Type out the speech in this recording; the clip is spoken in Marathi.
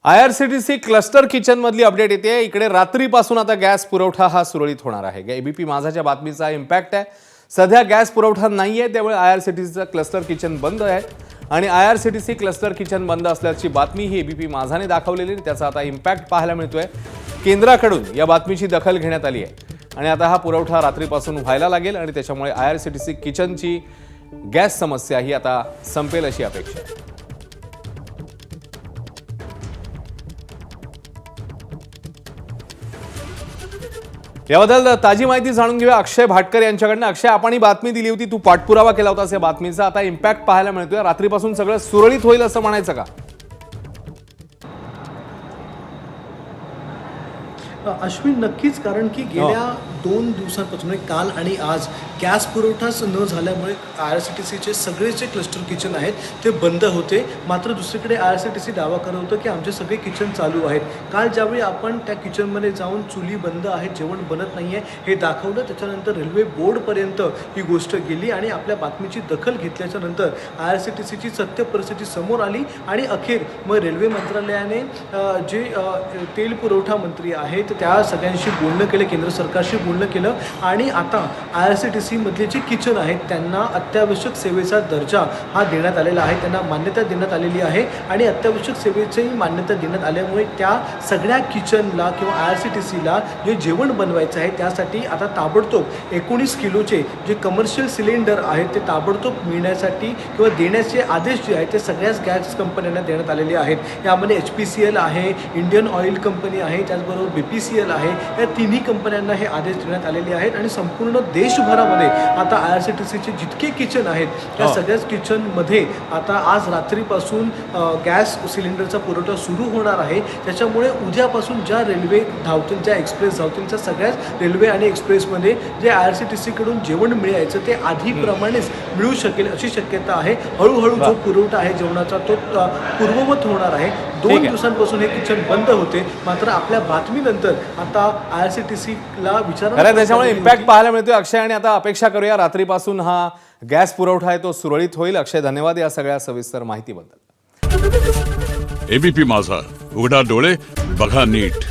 IRCTC क्लस्टर किचन मधली अपडेट येते। इकडे रात्रीपासून आता गॅस पुरवठा हा सुरळीत होणार आहे। एबीपी माझाच्या बातमीचा इम्पॅक्ट आहे। सध्या गॅस पुरवठा नाहीये, त्यामुळे IRCTCचं क्लस्टर किचन बंद आहे आणि IRCTC क्लस्टर किचन बंद असल्याची बातमी ही एबीपी माझाने दाखवलेली, त्याचा आता इम्पॅक्ट पाहायला मिळतोय। केंद्राकडून या बातमीची दखल घेण्यात आली आहे आणि आता हा पुरवठा रात्रीपासून व्हायला लागेल आणि त्याच्यामुळे IRCTC किचनची गॅस समस्या ही आता संपेल अशी अपेक्षा आहे। याबद्दल ताजी माहिती जाणून घेऊया अक्षय भाटकर यांच्याकडनं। अक्षय, आपण ही बातमी दिली होती, तू पाठपुरावा केला होतास या बातमीचा, आता इम्पॅक्ट पाहायला मिळतोय। रात्रीपासून सगळं सुरळीत होईल असं म्हणायचं का? अश्विन, नक्कीच, कारण की गेल्या 2 दिवसांपासून काल आणि आज गॅस पुरवठाच न झाल्यामुळे IRCTCचे सगळे जे क्लस्टर किचन आहेत ते बंद होते। मात्र दुसरीकडे IRCTC दावा करत होतं की आमचे सगळे किचन चालू आहेत। काल ज्यावेळी आपण त्या किचनमध्ये जाऊन चुली बंद आहेत, जेवण बनत नाही आहे हे दाखवलं, त्याच्यानंतर रेल्वे बोर्डपर्यंत ही गोष्ट गेली आणि आपल्या बातमीची दखल घेतल्याच्या नंतर IRCTCची सत्य परिस्थिती समोर आली आणि अखेर मग रेल्वे मंत्रालयाने जे तेल पुरवठा मंत्री आहेत त्या सगळ्यांशी बोलणं केलं, केंद्र सरकारशी बोलणं केलं आणि आता IRCTC मधले जे किचन आहेत त्यांना अत्यावश्यक सेवेचा दर्जा हा देण्यात आलेला आहे, त्यांना मान्यता देण्यात आलेली आहे आणि अत्यावश्यक सेवेचीही मान्यता देण्यात आल्यामुळे त्या सगळ्या किचनला किंवा IRCTCला जे जेवण बनवायचं आहे त्यासाठी आता ताबडतोब 19 किलोचे जे कमर्शियल सिलेंडर आहेत ते ताबडतोब मिळण्यासाठी किंवा देण्याचे आदेश जे आहेत ते सगळ्याच गॅस कंपन्यांना देण्यात आलेले आहेत। यामध्ये HPCL आहे, इंडियन ऑइल कंपनी आहे, त्याचबरोबर BPCL आहे, या तिन्ही कंपन्यांना हे आदेश देण्यात आलेले आहेत आणि संपूर्ण देशभरामध्ये आता IRCTCचे जितके किचन आहेत त्या सगळ्याच किचनमध्ये आता आज रात्रीपासून गॅस सिलेंडरचा पुरवठा सुरू होणार आहे। त्याच्यामुळे उद्यापासून ज्या रेल्वे धावतील, ज्या एक्सप्रेस धावतील, त्या सगळ्याच रेल्वे आणि एक्सप्रेसमध्ये जे IRCTCकडून जेवण मिळायचं ते आधीप्रमाणेच मिळू शकेल अशी शक्यता आहे। हळूहळू जो पुरवठा आहे जेवणाचा तो पूर्ववत होणार आहे। 2 दिवसांपासून हे किचन बंद होते, मात्र आपल्या बातमीनंतर आता IRCTCला विचारणा त्याच्यामुळे इम्पॅक्ट पाहायला मिळतोय अक्षय, आणि आता अपेक्षा करूया रात्रीपासून हा गॅस पुरवठा आहे तो सुरळीत होईल। अक्षय, धन्यवाद या सगळ्या सविस्तर माहितीबद्दल। एबीपी माझा, उघडा डोळे बघा नीट।